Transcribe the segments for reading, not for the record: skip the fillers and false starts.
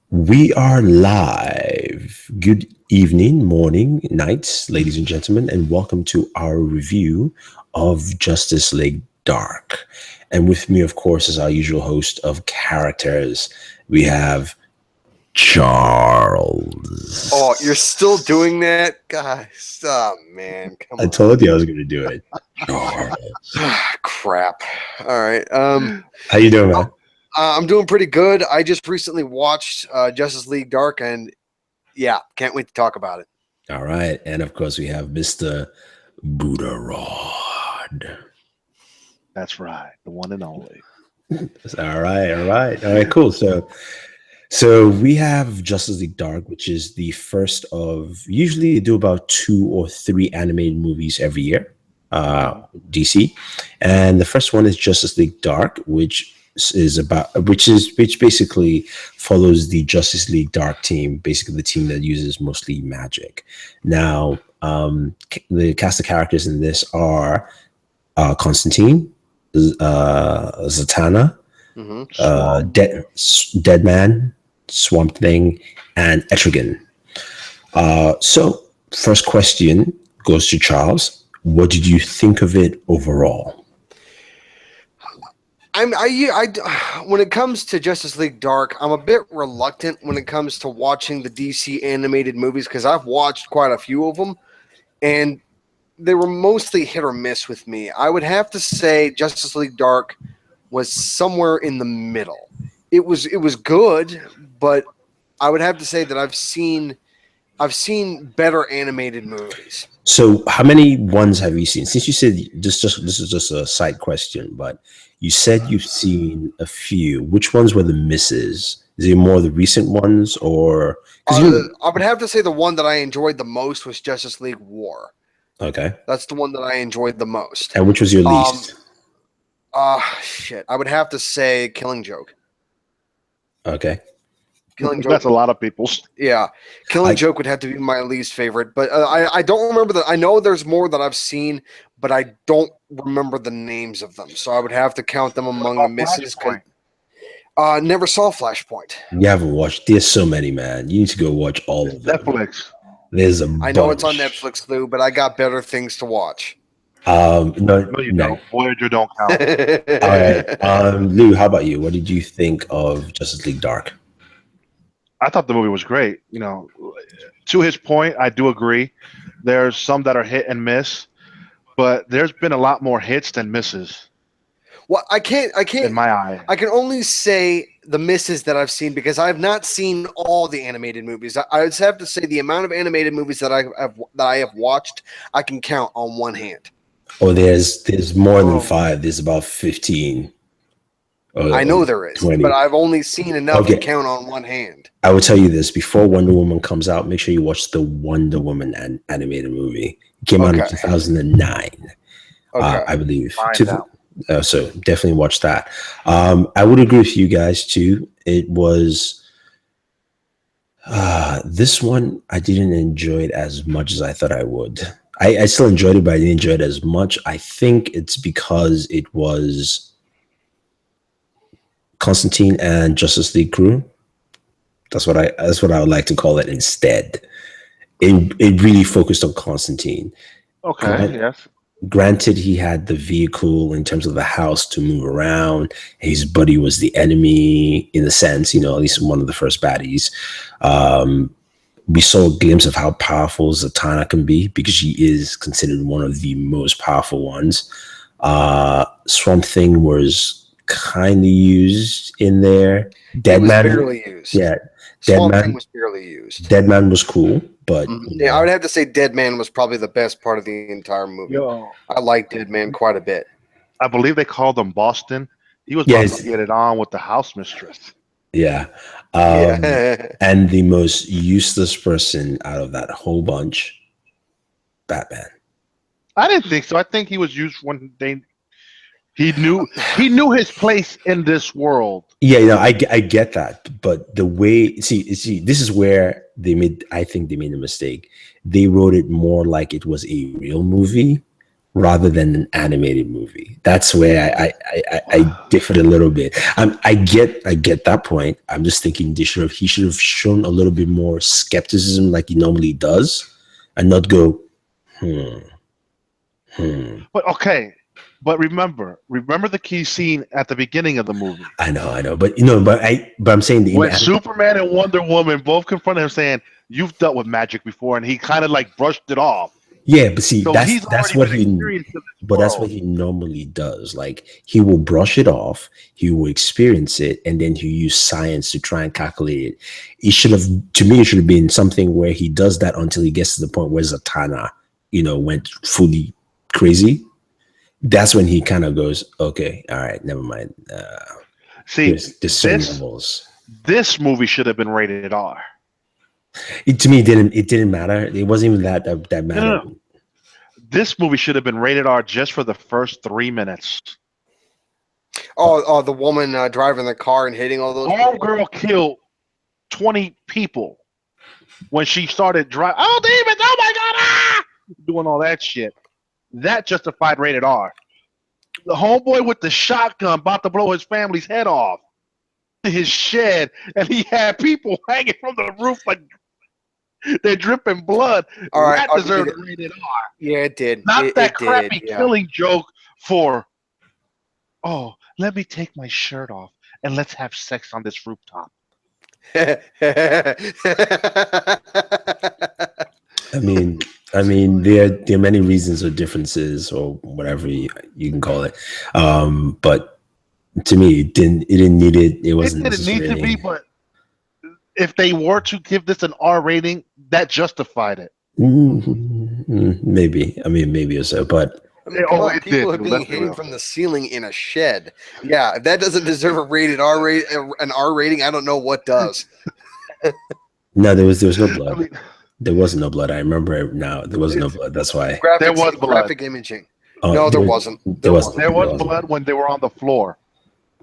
We are live. Good evening, morning, nights, ladies and gentlemen, and welcome to our review of Justice League Dark. And with me, of course, is our usual host of characters. We have Charles. Oh, you're still doing that? Guys, oh man, come I on. told you I was going to do it. Charles. Crap. All right. How you doing, man? I'm doing pretty good. I just recently watched Justice League Dark, and yeah, can't wait to talk about it. All right. And of course, we have Mr. Boored. That's right, the one and only. All right, cool. So we have Justice League Dark, which is the first of, usually they do about 2 or 3 animated movies every year, DC. And the first one is Justice League Dark, which basically follows the Justice League Dark team, basically the team that uses mostly magic. Now, the cast of characters in this are Constantine, Zatanna, Deadman, Swamp Thing, and Etrigan. So, first question goes to Charles. What did you think of it overall? When it comes to Justice League Dark, I'm a bit reluctant when it comes to watching the DC animated movies because I've watched quite a few of them, and they were mostly hit or miss with me. I would have to say Justice League Dark was somewhere in the middle. It was good, but I would have to say that I've seen better animated movies. So, how many ones have you seen? Since you said this is just a side question, but you said you've seen a few. Which ones were the misses? Is it more the recent ones, or? I would have to say the one that I enjoyed the most was Justice League War. Okay, that's the one that I enjoyed the most. And which was your least? Shit. I would have to say Killing Joke. Okay. Killing Joke. That's a lot of people's. Yeah. Killing Joke would have to be my least favorite. But I don't remember that. I know there's more that I've seen, but I don't remember the names of them. So I would have to count them among the misses. Never saw Flashpoint. You haven't watched. There's so many, man. You need to go watch all of them. Netflix. There's a I know it's on Netflix, Lou, but I got better things to watch. No, you don't. Voyager don't count. All right. Lou, how about you? What did you think of Justice League Dark? I thought the movie was great. You know, to his point, I do agree. There's some that are hit and miss, but there's been a lot more hits than misses. Well, I can't. In my eye, I can only say the misses that I've seen because I've not seen all the animated movies. I would have to say the amount of animated movies that I have watched, I can count on one hand. Oh, there's more than 5. There's about 15. I know there is, 20. but I've only seen enough to count on one hand. I will tell you this: before Wonder Woman comes out, make sure you watch the Wonder Woman animated movie. It came out in 2009, I believe. So definitely watch that. I would agree with you guys too. It was this one I didn't enjoy it as much as I thought I would. I still enjoyed it, but I didn't enjoy it as much. I think it's because it was Constantine and Justice League crew. That's what I would like to call it instead. It really focused on Constantine. Okay. Yes. Granted, he had the vehicle in terms of the house to move around. His buddy was the enemy in a sense, at least one of the first baddies. We saw a glimpse of how powerful Zatanna can be because she is considered one of the most powerful ones. Swamp Thing was kind of used in there. Deadman was barely used. Yeah, Deadman was barely used. Deadman was cool, but yeah, I would have to say Deadman was probably the best part of the entire movie. I like Deadman quite a bit. I believe they called him Boston. He was about to get it on with the house mistress. Yeah. And the most useless person out of that whole bunch, Batman. I didn't think so. I think he was used when he knew his place in this world. Yeah, I get that, but the way see this is where I think they made a mistake. They wrote it more like it was a real movie rather than an animated movie. That's where I differed a little bit. I get that point. I'm just thinking he should have shown a little bit more skepticism like he normally does, and not go, But okay, but remember the key scene at the beginning of the movie. I know, but I'm saying when Superman and Wonder Woman both confronted him, saying, "You've dealt with magic before," and he kind of like brushed it off. Yeah, but see, so that's what he normally does. Like, he will brush it off, he will experience it, and then he use science to try and calculate it. It should have been something where he does that until he gets to the point where Zatanna, went fully crazy. That's when he kind of goes, okay, all right, never mind. There's this movie should have been rated R. To me, it didn't matter. It wasn't even that mattered. No. This movie should have been rated R just for the first 3 minutes. Oh, the woman driving the car and hitting all those. Girl killed 20 people when she started driving. Oh, demons! Oh my God! Ah! Doing all that shit. That justified rated R. The homeboy with the shotgun about to blow his family's head off his shed, and he had people hanging from the roof like they're dripping blood. All right, that deserved a rated R. Yeah, it did. Not that crappy killing joke for, oh, let me take my shirt off and let's have sex on this rooftop. I mean, there are many reasons or differences or whatever you can call it, but to me, it didn't need it. It wasn't. It didn't need to be, but if they were to give this an R rating, that justified it. Maybe. I mean, maybe or so, but people are being hanging from the ceiling in a shed. Yeah, if that doesn't deserve an R rating, I don't know what does. No, there was no blood. There was no blood. I remember it now. There was no blood. That's why. There was blood. Graphic imaging. No, there wasn't. There was blood when they were on the floor.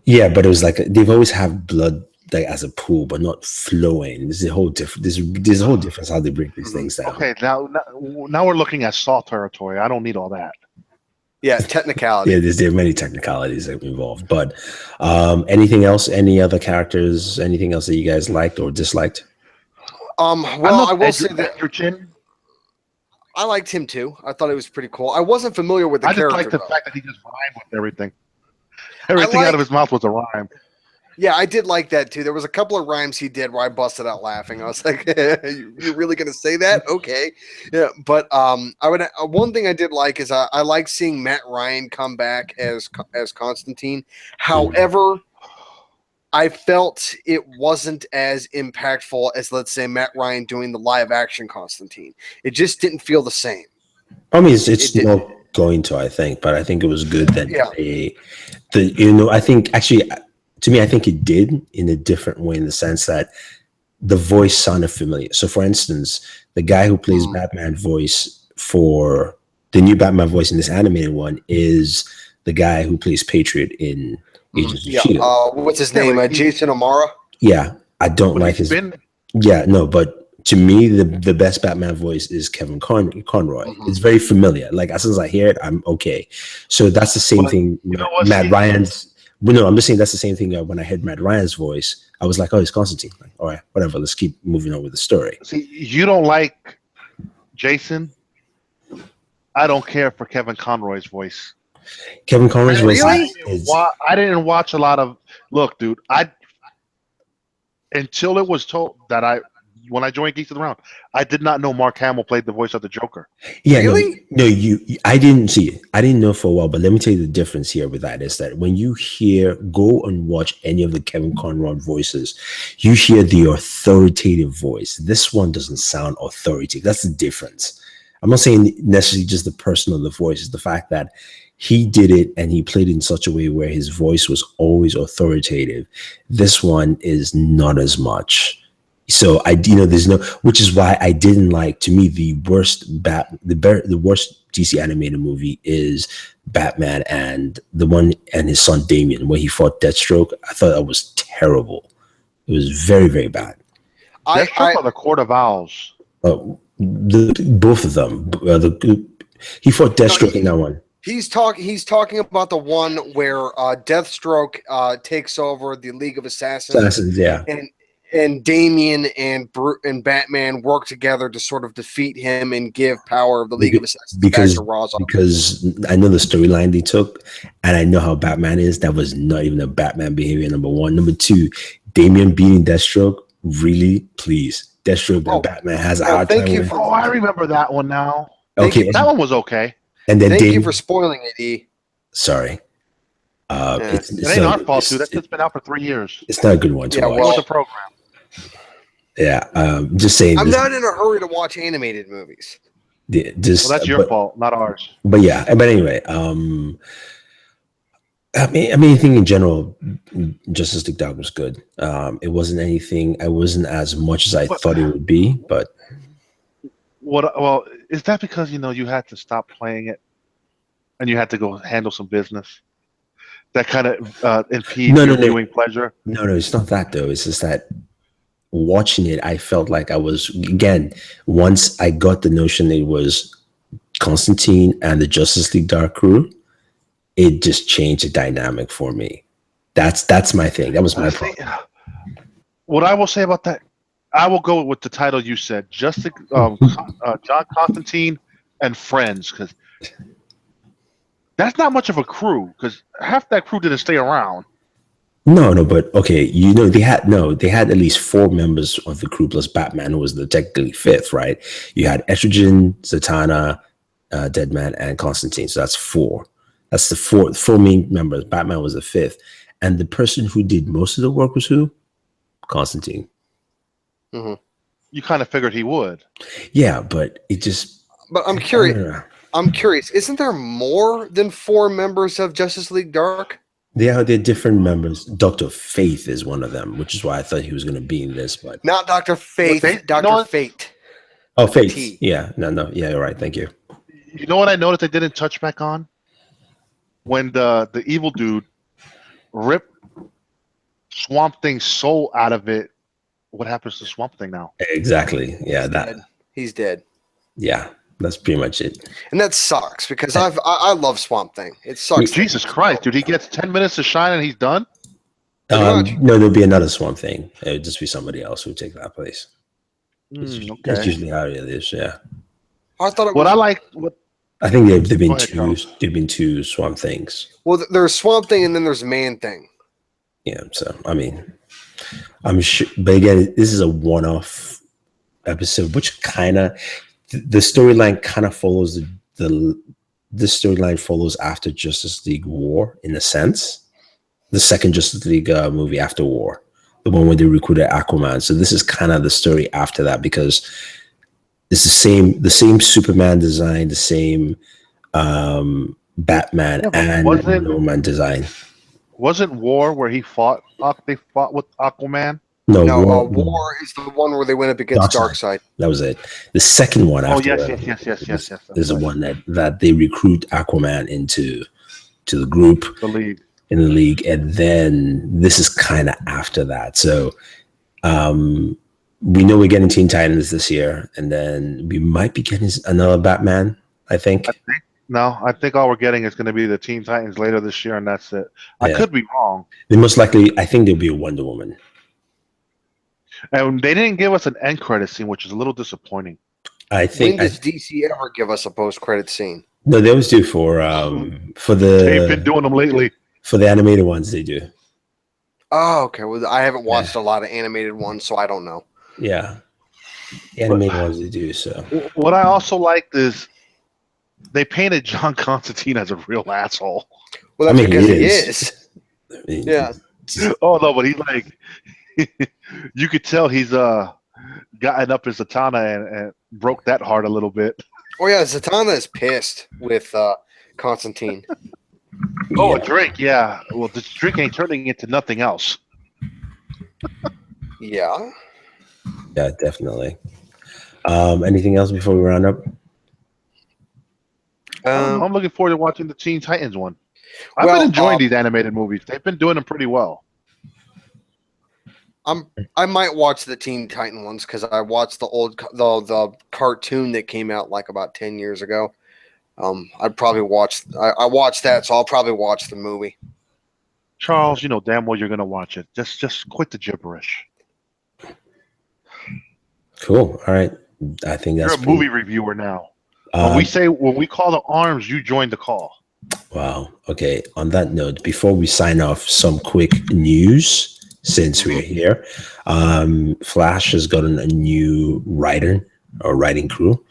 Yeah, but it was like they've always have blood like as a pool, but not flowing. There's a whole difference how they break these things down. Okay, now we're looking at Saw territory. I don't need all that. Yeah, technicality. Yeah, there are many technicalities that involved. But anything else? Any other characters? Anything else that you guys liked or disliked? Well, I will say that I liked him too. I thought it was pretty cool. I wasn't familiar with the character. I just liked the fact that he just rhymed with everything. Everything out of his mouth was a rhyme. Yeah, I did like that too. There was a couple of rhymes he did where I busted out laughing. I was like, "You're really gonna say that? Okay." Yeah, but one thing I did like is I like seeing Matt Ryan come back as Constantine. However, I felt it wasn't as impactful as, let's say, Matt Ryan doing the live action Constantine. It just didn't feel the same. I mean, it's not going to, I think, but I think it was good that I think actually, to me, I think it did in a different way in the sense that the voice sounded familiar. So, for instance, the guy who plays Batman voice for the new Batman voice in this animated one is the guy who plays Patriot in Agents of S.H.I.E.L.D. What's his name? Jason O'Mara? Yeah, I don't like his... Yeah, no, but to me, the best Batman voice is Kevin Conroy. It's very familiar. Like, as soon as I hear it, I'm okay. So that's the same thing. Matt Ryan's... Well, no, I'm just saying that's the same thing when I heard Matt Ryan's voice. I was like, oh, it's Constantine. Like, all right, whatever. Let's keep moving on with the story. See, you don't like Jason? I don't care for Kevin Conroy's voice. Kevin Conroy's voice I didn't watch a lot of... Look, dude, until it was told that when I joined Geeks of the Round, I did not know Mark Hamill played the voice of the Joker. Yeah, really? No, I didn't see it. I didn't know for a while, but let me tell you the difference here with that is that when you go and watch any of the Kevin Conroy voices, you hear the authoritative voice. This one doesn't sound authoritative. That's the difference. I'm not saying necessarily just the person of the voice. It's the fact that he did it and he played in such a way where his voice was always authoritative. This one is not as much. So there's no, which is why I didn't like. To me, the worst DC animated movie is Batman and the one and his son Damian, where he fought Deathstroke. I thought that was terrible. It was very, very bad. Deathstroke or the Court of Owls? Both of them. He fought Deathstroke in that one. He's talking about the one where Deathstroke takes over the League of Assassins, yeah. And Damian and Batman work together to sort of defeat him and give power of the League of Assassins back to Ra's al Ghul. Because I know the storyline they took, and I know how Batman is. That was not even a Batman behavior. Number one, number two, Damian beating Deathstroke. Really, please, Deathstroke. Batman has a hard time with. Oh, I remember that one now. Okay, that one was okay. And then thank you for spoiling it, E. Sorry. It ain't our fault, dude. That's been out for 3 years. It's not a good one to watch. Well, the program. Yeah, just saying. I'm not in a hurry to watch animated movies. That's your fault, not ours. But yeah, but anyway, I mean, I think in general, Justice League Dark was good. It wasn't anything. I wasn't as much as I thought it would be, but. Well, is that because you had to stop playing it, and you had to go handle some business? That kind of impedes your viewing pleasure. No, it's not that though. It's just that watching it, I felt like I was once I got the notion it was Constantine and the Justice League Dark crew, it just changed the dynamic for me. That's my thing. That was my problem. What I will say about that, I will go with the title you said, Justice John Constantine and Friends, because that's not much of a crew, because half that crew didn't stay around. No, but okay, they had at least 4 members of the crew plus Batman, who was the technically 5th, right? You had Estrogen, Zatanna, Deadman, and Constantine. So that's 4. That's the 4 main members. Batman was the 5th, and the person who did most of the work was who? Constantine. Mm-hmm. You kind of figured he would. Yeah, but it just. But I'm curious. I'm curious. Isn't there more than 4 members of Justice League Dark? They're different members. Dr. Faith is one of them, which is why I thought he was going to be in this. But not Dr. Faith, Dr. Fate. Oh, Faith. Yeah, no. Yeah, you're right. Thank you. You know what I noticed I didn't touch back on? When the evil dude ripped Swamp Thing's soul out of it, what happens to Swamp Thing now? Exactly. Yeah, he's dead. Yeah. That's pretty much it. And that sucks because I love Swamp Thing. It sucks. Jesus Christ, dude. He gets 10 minutes to shine and he's done? No, there'll be another Swamp Thing. It would just be somebody else who would take that place. Okay. That's usually how it is, yeah. I thought it was... I think there've been 2 Swamp Things. Well, there's Swamp Thing and then there's Man Thing. Yeah, so, I mean, I'm sure... But again, this is a one-off episode, which kind of... The storyline kind of follows this storyline follows after Justice League War in a sense. The second Justice League movie after War, the one where they recruited Aquaman. So this is kind of the story after that because it's the same Superman design, the same Batman and Wonder Woman design. Wasn't War where they fought with Aquaman? No, War is the one where they went up against Darkseid. That was it. The second one after yes. There's the one that they recruit Aquaman into the group. In the league. And then this is kind of after that. So we know we're getting Teen Titans this year, and then we might be getting another Batman, I think. I think all we're getting is going to be the Teen Titans later this year, and that's it. I could be wrong. They most likely, I think there'll be a Wonder Woman. And they didn't give us an end credit scene, which is a little disappointing. I think. When does DC ever give us a post-credit scene? No, they always do for the. They've been doing them lately. For the animated ones, they do. Oh, okay. Well, I haven't watched a lot of animated ones, so I don't know. Yeah, the animated ones they do. So what I also liked is they painted John Constantine as a real asshole. Well, that's because he is. I mean, yeah. Oh no, but he's like. You could tell he's gotten up his Zatanna and broke that heart a little bit. Oh yeah, Zatanna is pissed with Constantine. Oh, a drink, yeah. Well, this drink ain't turning into nothing else. Yeah. Yeah, definitely. Anything else before we round up? I'm looking forward to watching the Teen Titans one. I've been enjoying these animated movies. They've been doing them pretty well. I might watch the Teen Titan ones because I watched the cartoon that came out like about 10 years ago. I'd probably watch. I watched that, so I'll probably watch the movie. Charles, you know damn well you're gonna watch it. Just quit the gibberish. Cool. All right. I think You're that's a movie reviewer now. Um, When we call the arms, you join the call. Wow. Okay. On that note, before we sign off, some quick news since we're here. Flash has gotten a new writer or writing crew.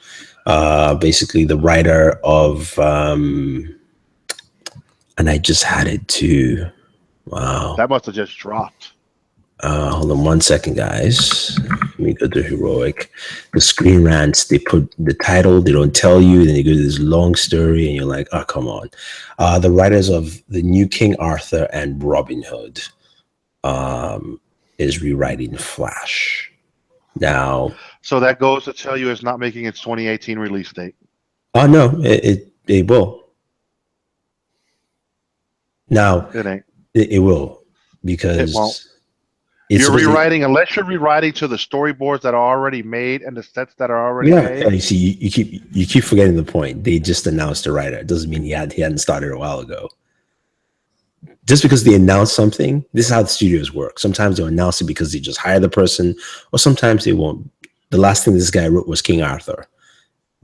Basically, the writer of, and I just had it too. Wow. That must have just dropped. Hold on one second, guys. Let me go to heroic. The Screen Rants, they put the title, they don't tell you, then they go to this long story, and you're like, oh, come on. The writers of the new King Arthur and Robin Hood is rewriting Flash. Now, so that goes to tell you it's not making its 2018 release date. Oh no, it will. Now It ain't. It will, because It won't. it's You're supposed to- rewriting, unless you're rewriting to the storyboards that are already made and the sets that are already Yeah, made. and you see, you keep forgetting the point. They just announced the writer. It doesn't mean he hadn't started a while ago. Just because they announce something, this is how the studios work. Sometimes they'll announce it because they just hire the person, or sometimes they won't. The last thing this guy wrote was King Arthur,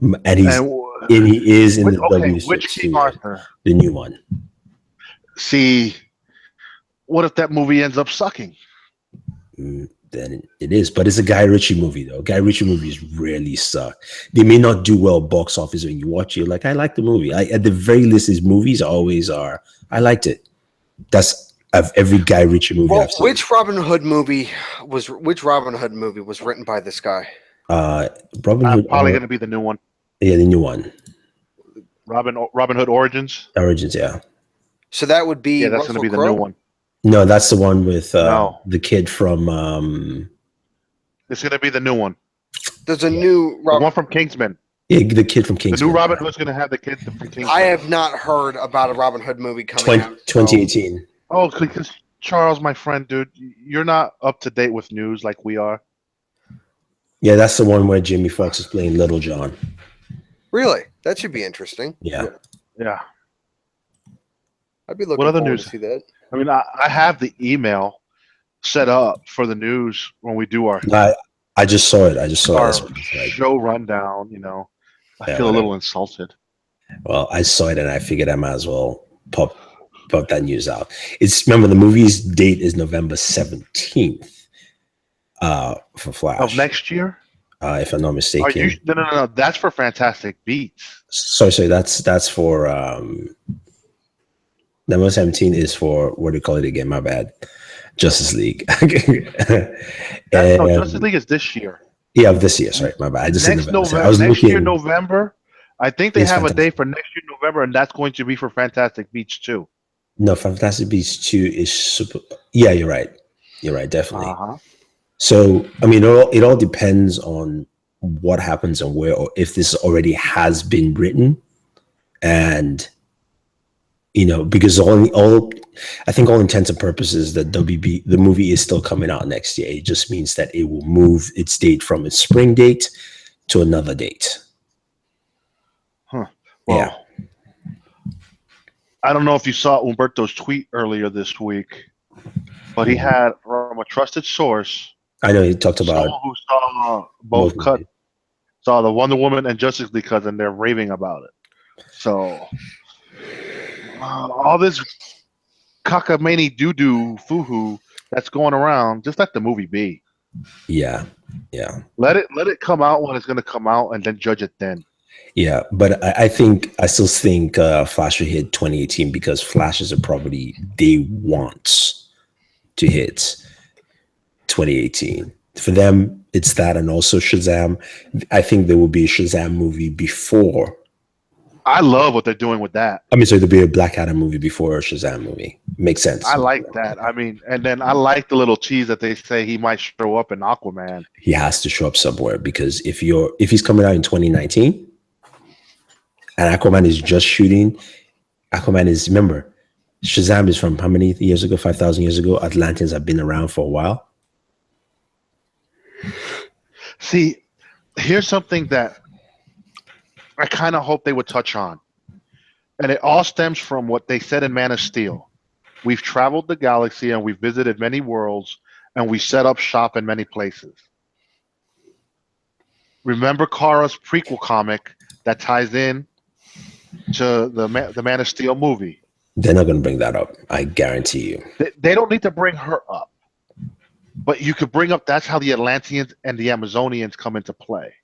and he is in the W6 which King Arthur? the new one. See, what if that movie ends up sucking? Then it is, but it's a Guy Ritchie movie, though. Guy Ritchie movies rarely suck. They may not do well box office when you watch it. Like, I like the movie. At the very least, his movies always are. I liked it. That's of every Guy Ritchie movie I've seen. Which Robin Hood movie was written by this guy? Robin Hood. Probably going to be the new one. Yeah, the new one. Robin Hood Origins. Origins, yeah. So that would be that's going to be the new one. No, that's the one with No. the kid from. It's going to be the new one. There's a new The one from Kingsman. Yeah, the kid from Kingsman. The new Robin Hood's going to have the kid from Kingsman. I have not heard about a Robin Hood movie coming out. 2018. Oh, because Charles, my friend, dude, you're not up to date with news like we are. Yeah, that's the one where Jimmy Fox is playing Little John. Really? That should be interesting. Yeah. Yeah. I'd be looking What other forward news? to see that. I mean, I have the email set up for the news when we do our I just saw it. I just saw our it. show rundown. You know, I Yeah, feel a whatever. little insulted. Well, I saw it and I figured I might as well pop that news out. Remember, the movie's date is November 17th for Flash. Of next year? If I'm not mistaken. No. That's for Fantastic Beats. Sorry, that's for November 17th is for, what do you call it again? My bad. Justice League. Justice League is this year. Yeah, this year. Sorry, my bad. I just Next said November. I was next looking. year, November. I think they It's have a Fantastic. date for next year, November, and that's going to be for Fantastic Beats too. No, Fantastic Beasts 2 is super. Yeah, you're right. You're right, definitely. Uh-huh. So, I mean, it all depends on what happens and where, or if this already has been written, and because I think all intents and purposes that the movie is still coming out next year. It just means that it will move its date from its spring date to another date. Huh. Well, Yeah. I don't know if you saw Umberto's tweet earlier this week, but he had from a trusted source, I know he talked about someone who saw both both cuts, saw the Wonder Woman and Justice League cuts, and they're raving about it. So all this cockamamie doo-doo foo-hoo that's going around, just let the movie be. Yeah. Let it come out when it's going to come out, and then judge it then. Yeah, but I still think Flash should hit 2018 because Flash is a property they want to hit 2018. For them, it's that, and also Shazam. I think there will be a Shazam movie before. I love what they're doing with that. I mean, so there'll be a Black Adam movie before a Shazam movie. Makes sense. I like that. I mean, and then I like the little tease that they say he might show up in Aquaman. He has to show up somewhere, because if he's coming out in 2019 and Aquaman is just shooting, remember, Shazam is from how many years ago? 5,000 years ago. Atlanteans have been around for a while. See, here's something that I kind of hope they would touch on. And it all stems from what they said in Man of Steel. We've traveled the galaxy and we've visited many worlds and we set up shop in many places. Remember Kara's prequel comic that ties in to the Man of Steel movie? They're not going to bring that up. I guarantee you. They don't need to bring her up. But you could bring up that's how the Atlanteans and the Amazonians come into play.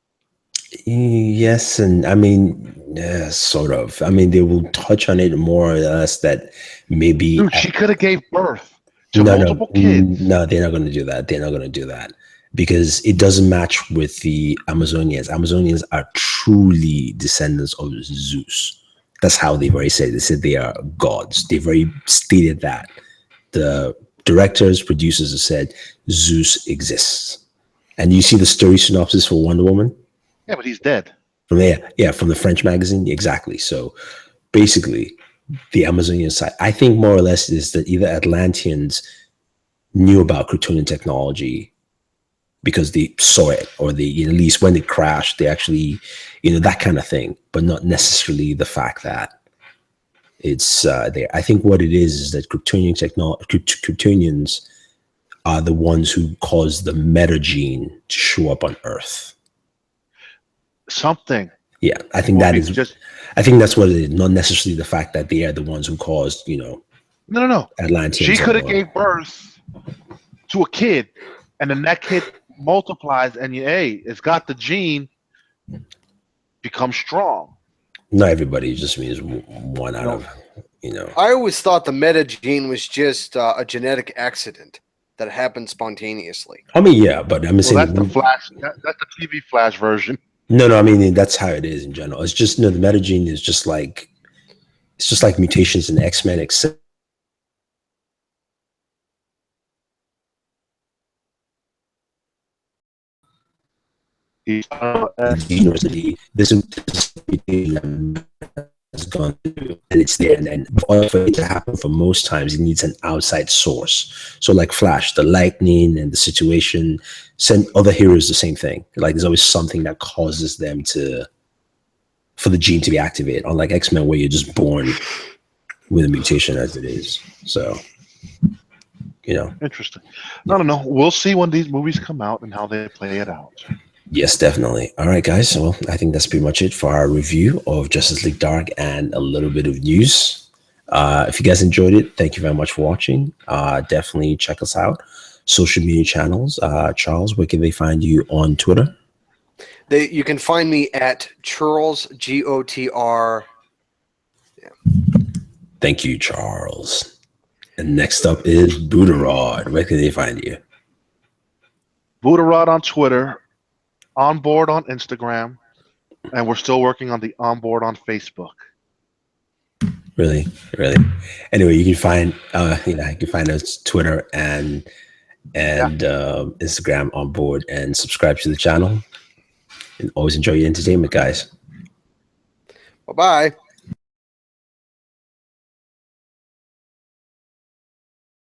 Yes, and I mean, yeah, sort of. I mean, they will touch on it more or less that maybe. Dude, she could have gave birth to multiple kids. No, they're not going to do that. They're not going to do that because it doesn't match with the Amazonians. Amazonians are truly descendants of Zeus. That's how they've already said it. They said they are gods. They've already stated that. The directors, producers have said Zeus exists. And you see the story synopsis for Wonder Woman? Yeah, but he's dead. From there, yeah, from the French magazine, exactly. So basically, the Amazonian side, I think more or less is that either Atlanteans knew about Kryptonian technology because they saw it, or they, at least when it crashed, they actually, that kind of thing, but not necessarily the fact that it's there. I think what it is that Kryptonians are the ones who caused the meta gene to show up on Earth. Something. Yeah, I think I think that's what it is. Not necessarily the fact that they are the ones who caused, No. Atlanteans. She could have gave birth to a kid, and then that kid multiplies, and it's got the gene, becomes strong. Not everybody, just means one out of, I always thought the meta gene was just a genetic accident that happened spontaneously. I mean, yeah, but I'm saying that's the Flash. That's the TV Flash version. No, I mean that's how it is in general. It's just the meta gene is just like mutations in X-Men, except university. This mutation has gone through, and it's there. And for it to happen, for most times, it needs an outside source. So, like Flash, the lightning and the situation. Send other heroes the same thing. Like there's always something that causes them for the gene to be activated. Unlike X-Men, where you're just born with a mutation as it is. So, Interesting. I don't know. We'll see when these movies come out and how they play it out. Yes, definitely. All right, guys. So I think that's pretty much it for our review of Justice League Dark and a little bit of news. If you guys enjoyed it, thank you very much for watching. Definitely check us out. Social media channels. Charles, where can they find you on Twitter? You can find me at Charles, GOTR. Yeah. Thank you, Charles. And next up is Boored. Where can they find you? Boored on Twitter, OnBoored on Instagram, and we're still working on the OnBoored on Facebook. Really. Anyway, you can find you can find us Twitter and Instagram OnBoored, and subscribe to the channel. And always enjoy your entertainment, guys. Bye-bye.